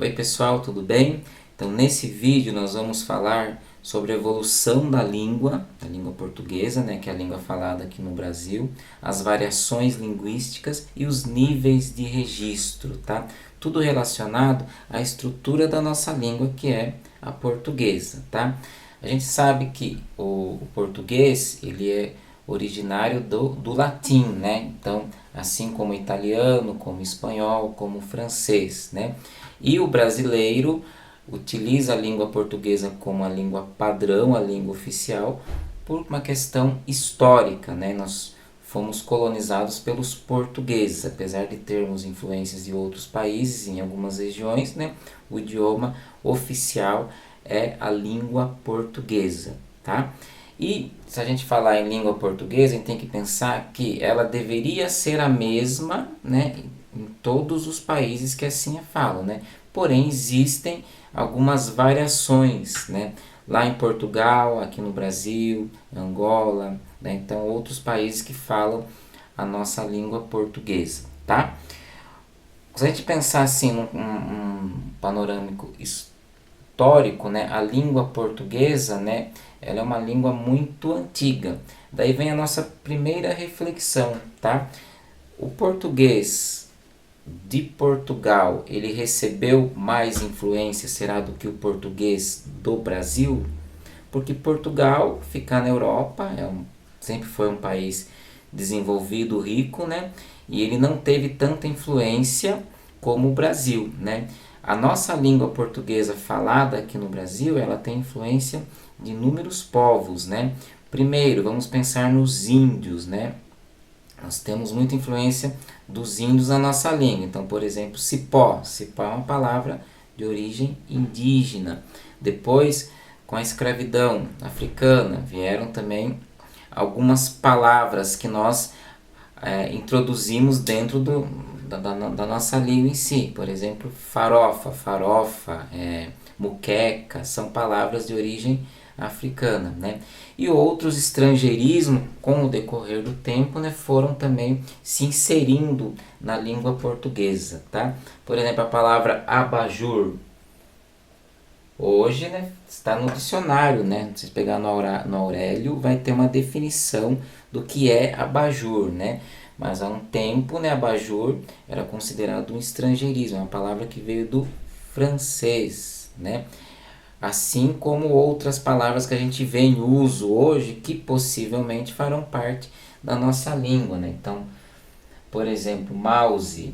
Oi pessoal, tudo bem? Então nesse vídeo nós vamos falar sobre a evolução da língua portuguesa, né, que é a língua falada aqui no Brasil, as variações linguísticas e os níveis de registro, tá? Tudo relacionado à estrutura da nossa língua, que é a portuguesa, tá? A gente sabe que o português, ele é originário do latim, né? Então, assim como o italiano, como o espanhol, como o francês, né? E o brasileiro utiliza a língua portuguesa como a língua padrão, a língua oficial, por uma questão histórica, né? Nós fomos colonizados pelos portugueses, apesar de termos influências de outros países em algumas regiões, né? O idioma oficial é a língua portuguesa, tá? E se a gente falar em língua portuguesa, a gente tem que pensar que ela deveria ser a mesma, né, em todos os países que assim a falam, né? Porém, existem algumas variações, né? Lá em Portugal, aqui no Brasil, Angola, né? Então outros países que falam a nossa língua portuguesa, tá? Se a gente pensar assim num panorâmico histórico, né, a língua portuguesa, né, ela é uma língua muito antiga. Daí vem a nossa primeira reflexão, tá? O português de Portugal, ele recebeu mais influência, será, do que o português do Brasil? Porque Portugal fica na Europa, sempre foi um país desenvolvido, rico, né? E ele não teve tanta influência como o Brasil, né? A nossa língua portuguesa falada aqui no Brasil, ela tem influência de inúmeros povos, né? Primeiro, vamos pensar nos índios, né? Nós temos muita influência dos índios na nossa língua. Então, por exemplo, cipó. Cipó é uma palavra de origem indígena. Depois, com a escravidão africana, vieram também algumas palavras que nós introduzimos dentro da nossa língua em si. Por exemplo, farofa, muqueca, são palavras de origem africana, né? E outros estrangeirismos, com o decorrer do tempo, né, foram também se inserindo na língua portuguesa, tá? Por exemplo, a palavra abajur, hoje, né, está no dicionário, né? Se pegar no Aurélio, vai ter uma definição do que é abajur, né? Mas há um tempo, né, abajur era considerado um estrangeirismo, uma palavra que veio do francês, né? Assim como outras palavras que a gente vê em uso hoje que possivelmente farão parte da nossa língua, né? Então, por exemplo, mouse.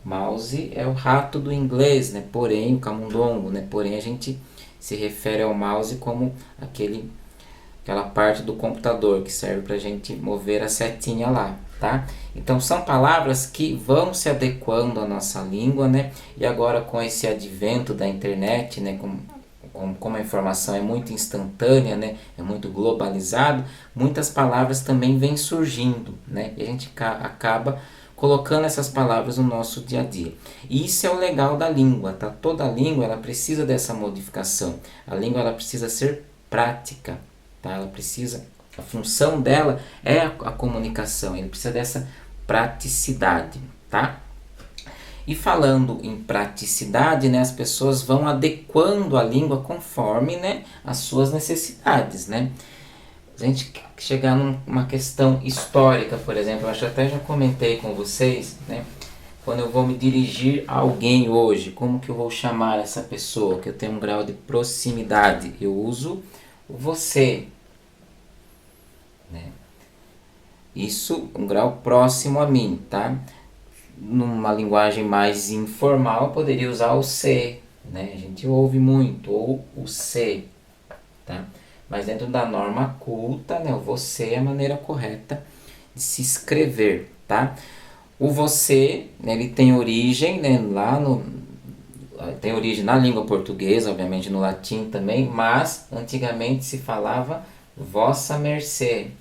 Mouse é o rato do inglês, né? Porém, o camundongo, né? Porém, a gente se refere ao mouse como aquela parte do computador que serve para a gente mover a setinha lá, tá? Então, são palavras que vão se adequando à nossa língua, né? E agora, com esse advento da internet, né? Como a informação é muito instantânea, né? É muito globalizado, muitas palavras também vêm surgindo, né? E a gente acaba colocando essas palavras no nosso dia a dia. E isso é o legal da língua, tá? Toda língua, ela precisa dessa modificação. A língua, ela precisa ser prática, tá? Ela precisa, a função dela é a comunicação, ele precisa dessa praticidade, tá? E falando em praticidade, né, as pessoas vão adequando a língua conforme, né, as suas necessidades, né? A gente chegar numa questão histórica, por exemplo, eu acho que até já comentei com vocês, né? Quando eu vou me dirigir a alguém hoje, como que eu vou chamar essa pessoa? Que eu tenho um grau de proximidade. Eu uso o você, né? Isso, um grau próximo a mim, tá? Numa linguagem mais informal, poderia usar o se, né? A gente ouve muito, ou o se, tá? Mas dentro da norma culta, né, o você é a maneira correta de se escrever, tá? O você, né, ele tem origem, né, tem origem na língua portuguesa, obviamente no latim também, mas antigamente se falava vossa mercê.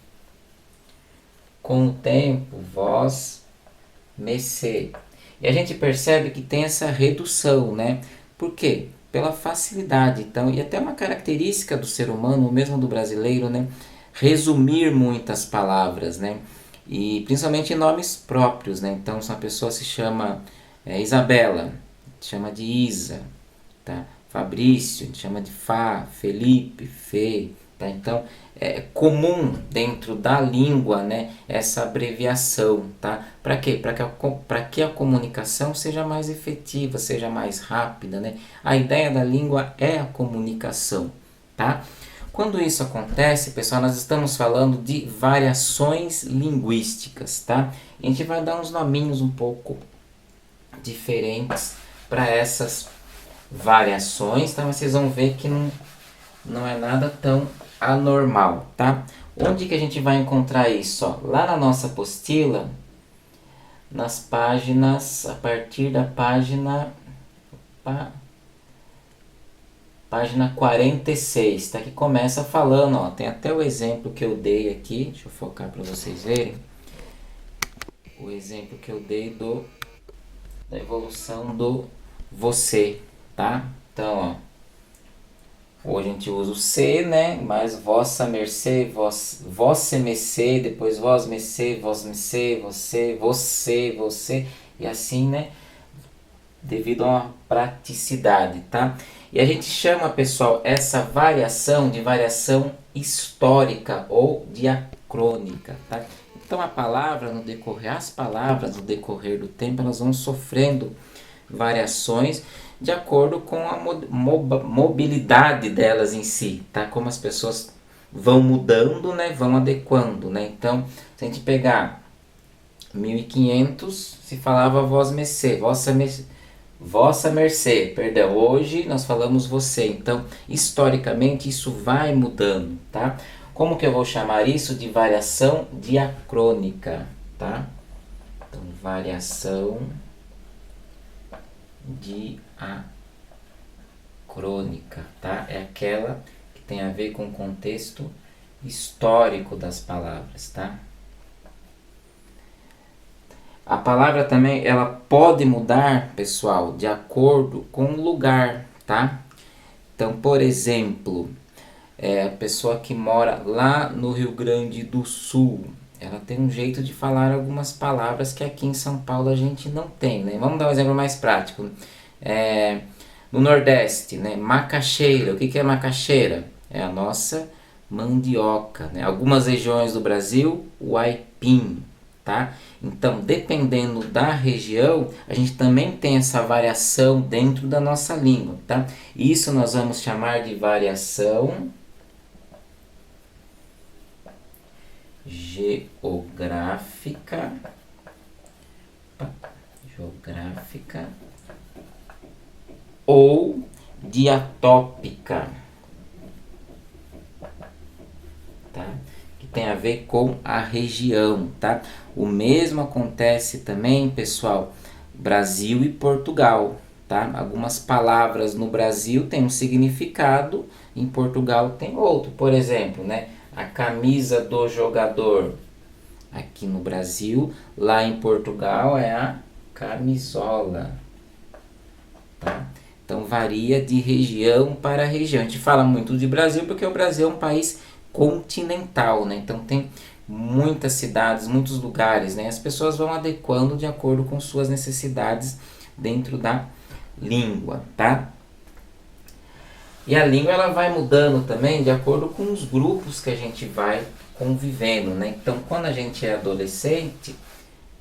Com o tempo, vós mercê. E a gente percebe que tem essa redução, né? Por quê? Pela facilidade, então, e até uma característica do ser humano, mesmo do brasileiro, né? Resumir muitas palavras, né? E principalmente em nomes próprios, né? Então, se uma pessoa se chama Isabela, chama de Isa, tá? Fabrício, a gente chama de Fá, Felipe, Fê, tá? Então, é comum dentro da língua, né, essa abreviação, tá? Para quê? Para que a comunicação seja mais efetiva, seja mais rápida, né? A ideia da língua é a comunicação, tá? Quando isso acontece, pessoal, nós estamos falando de variações linguísticas, tá? A gente vai dar uns nominhos um pouco diferentes para essas variações, tá? Mas vocês vão ver que não é nada tão anormal, tá? Onde que a gente vai encontrar isso? Ó? Lá na nossa apostila, nas páginas, a partir da página... Página 46, tá? Que começa falando, ó, tem até o exemplo que eu dei aqui, deixa eu focar para vocês verem. O exemplo que eu dei da evolução do você, tá? Então, ó, hoje a gente usa o se, né? Mas vossa mercê, vossa mercê, depois vós mercê, você, e assim, né? Devido a uma praticidade, tá? E a gente chama, pessoal, essa variação de variação histórica ou diacrônica, tá? Então as palavras no decorrer do tempo, elas vão sofrendo variações de acordo com a mobilidade delas em si, tá? Como as pessoas vão mudando, né? Vão adequando, né? Então, se a gente pegar 1500, se falava vossa mercê, perdão, hoje nós falamos você, então historicamente isso vai mudando, tá? Como que eu vou chamar isso? De variação diacrônica, tá? Então, variação diacrônica, tá? É aquela que tem a ver com o contexto histórico das palavras, tá? A palavra também, ela pode mudar, pessoal, de acordo com o lugar, tá? Então, por exemplo, a pessoa que mora lá no Rio Grande do Sul, ela tem um jeito de falar algumas palavras que aqui em São Paulo a gente não tem, né? Vamos dar um exemplo mais prático. No Nordeste, né? Macaxeira. O que é macaxeira? É a nossa mandioca, né? Algumas regiões do Brasil, o aipim, tá? Então, dependendo da região, a gente também tem essa variação dentro da nossa língua, tá? Isso nós vamos chamar de variação geográfica ou diatópica, tá? Que tem a ver com a região, tá? O mesmo acontece também, pessoal, Brasil e Portugal, tá? Algumas palavras no Brasil têm um significado, em Portugal tem outro. Por exemplo, né? A camisa do jogador aqui no Brasil, lá em Portugal é a camisola, tá? Então varia de região para região. A gente fala muito de Brasil porque o Brasil é um país continental, né? Então tem muitas cidades, muitos lugares, né? As pessoas vão adequando de acordo com suas necessidades dentro da língua, tá? E a língua ela vai mudando também de acordo com os grupos que a gente vai convivendo, né? Então, quando a gente é adolescente,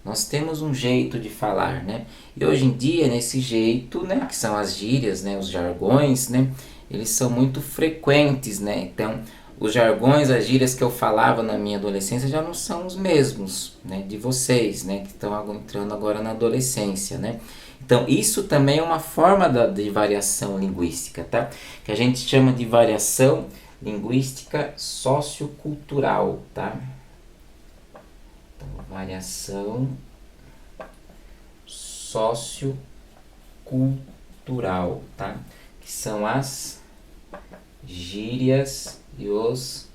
nós temos um jeito de falar, né? E hoje em dia, nesse jeito, né, que são as gírias, né, os jargões, né, eles são muito frequentes, né? Então, os jargões, as gírias que eu falava na minha adolescência já não são os mesmos, né, de vocês, né, que estão entrando agora na adolescência, né? Então, isso também é uma forma de variação linguística, tá? Que a gente chama de variação linguística sociocultural, tá? Então, variação sociocultural, tá? Que são as gírias e os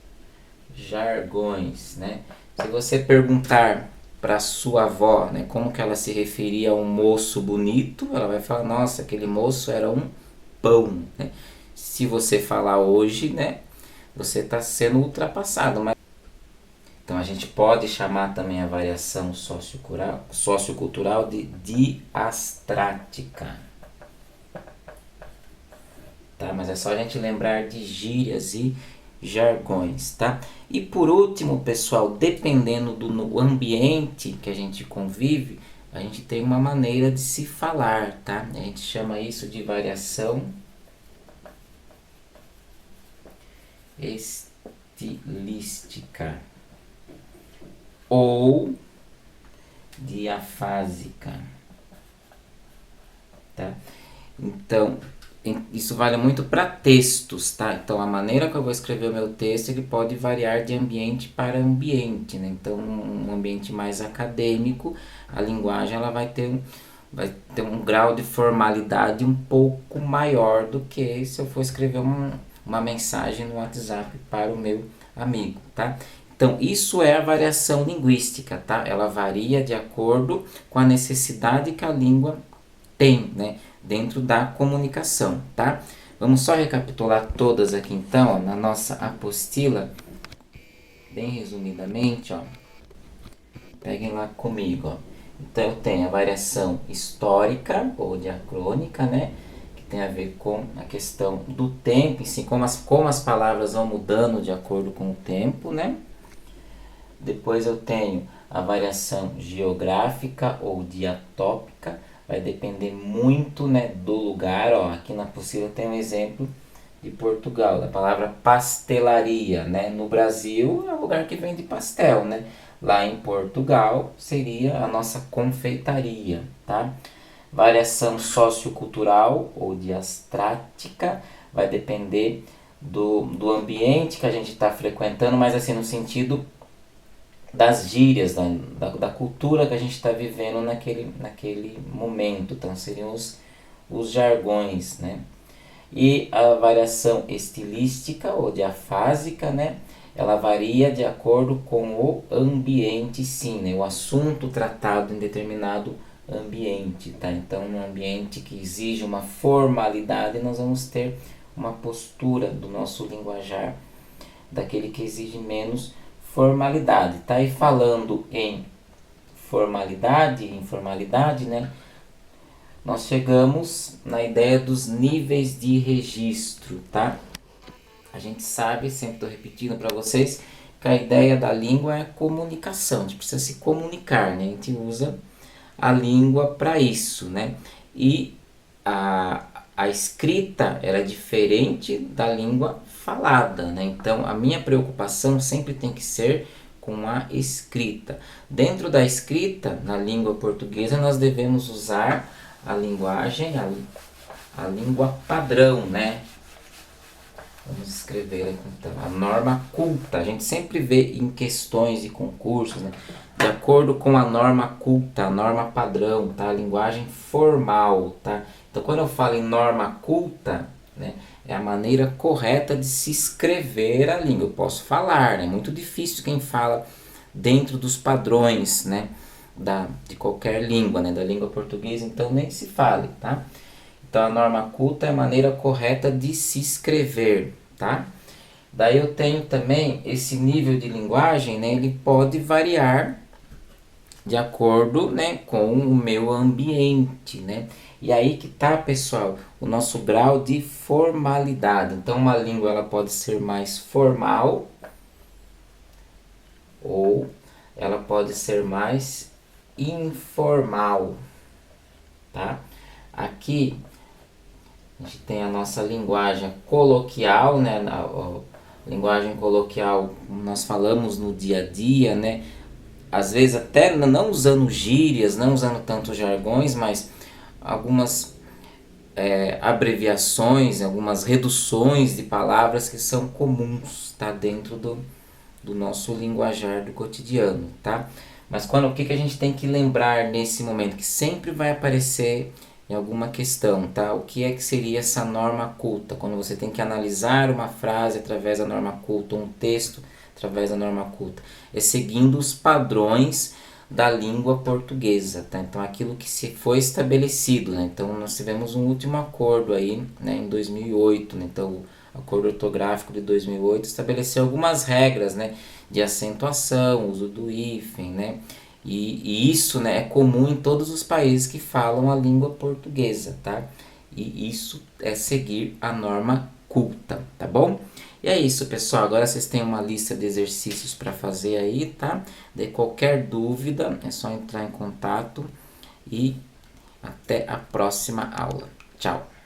jargões, né? Se você perguntar para sua avó, né, como que ela se referia a um moço bonito, ela vai falar, nossa, aquele moço era um pão, né? Se você falar hoje, né, você está sendo ultrapassado, mas então a gente pode chamar também a variação sociocultural de diastrática, tá? Mas é só a gente lembrar de gírias e jargões, tá? E por último, pessoal, dependendo do no ambiente que a gente convive, a gente tem uma maneira de se falar, tá? A gente chama isso de variação estilística ou diafásica, tá? Então, isso vale muito para textos, tá? Então, a maneira que eu vou escrever o meu texto, ele pode variar de ambiente para ambiente, né? Então, um ambiente mais acadêmico, a linguagem ela vai ter um grau de formalidade um pouco maior do que se eu for escrever uma mensagem no WhatsApp para o meu amigo, tá? Então, isso é a variação linguística, tá? Ela varia de acordo com a necessidade que a língua tem, né? Dentro da comunicação, tá? Vamos só recapitular todas aqui então, ó, na nossa apostila, bem resumidamente, ó. Peguem lá comigo, ó. Então eu tenho a variação histórica ou diacrônica, né? Que tem a ver com a questão do tempo, assim, como as palavras vão mudando de acordo com o tempo, né? Depois eu tenho a variação geográfica ou diatópica, vai depender muito, né, do lugar. Ó, aqui na apostila tem um exemplo de Portugal, da palavra pastelaria, né? No Brasil é o lugar que vende pastel, né? Lá em Portugal seria a nossa confeitaria, tá? Variação sociocultural ou diastrática vai depender do ambiente que a gente está frequentando, mas assim no sentido das gírias, da cultura que a gente está vivendo naquele momento. Então seriam os jargões, né? E a variação estilística ou diafásica, né? Ela varia de acordo com o ambiente, sim, né? O assunto tratado em determinado ambiente, tá? Então, num ambiente que exige uma formalidade, nós vamos ter uma postura do nosso linguajar daquele que exige menos formalidade, tá? E falando em formalidade e informalidade, né? Nós chegamos na ideia dos níveis de registro, tá? A gente sabe, sempre estou repetindo para vocês, que a ideia da língua é comunicação, a gente precisa se comunicar, né? A gente usa a língua para isso, né? E a escrita era diferente da língua falada, né? Então a minha preocupação sempre tem que ser com a escrita. Dentro da escrita, na língua portuguesa, nós devemos usar a linguagem, a língua padrão, né? Vamos escrever aqui então, a norma culta. A gente sempre vê em questões de concursos, né? De acordo com a norma culta, a norma padrão, tá? A linguagem formal, tá? Então, quando eu falo em norma culta, né? É a maneira correta de se escrever a língua. Eu posso falar, né? É muito difícil quem fala dentro dos padrões, né? De qualquer língua, né? Da língua portuguesa, então nem se fale, tá? Então a norma culta é a maneira correta de se escrever, tá? Daí eu tenho também esse nível de linguagem, né? Ele pode variar de acordo, né, com o meu ambiente, né? E aí que tá, pessoal, o nosso grau de formalidade. Então uma língua ela pode ser mais formal ou ela pode ser mais informal, tá? Aqui a gente tem a nossa linguagem coloquial, né? A linguagem coloquial, nós falamos no dia a dia, né? Às vezes até não usando gírias, não usando tanto jargões, mas algumas abreviações, algumas reduções de palavras que são comuns, tá? Dentro do nosso linguajar do cotidiano, tá? Mas o que a gente tem que lembrar nesse momento? Que sempre vai aparecer em alguma questão, tá? O que é que seria essa norma culta? Quando você tem que analisar uma frase através da norma culta, um texto através da norma culta. É seguindo os padrões da língua portuguesa, tá? Então, aquilo que se foi estabelecido, né? Então, nós tivemos um último acordo aí, né, em 2008, né? Então, o acordo ortográfico de 2008 estabeleceu algumas regras, né, de acentuação, uso do hífen, né? E isso, né, é comum em todos os países que falam a língua portuguesa, tá? E isso é seguir a norma culta, tá bom? E é isso, pessoal. Agora vocês têm uma lista de exercícios para fazer aí, tá? De qualquer dúvida, é só entrar em contato e até a próxima aula. Tchau!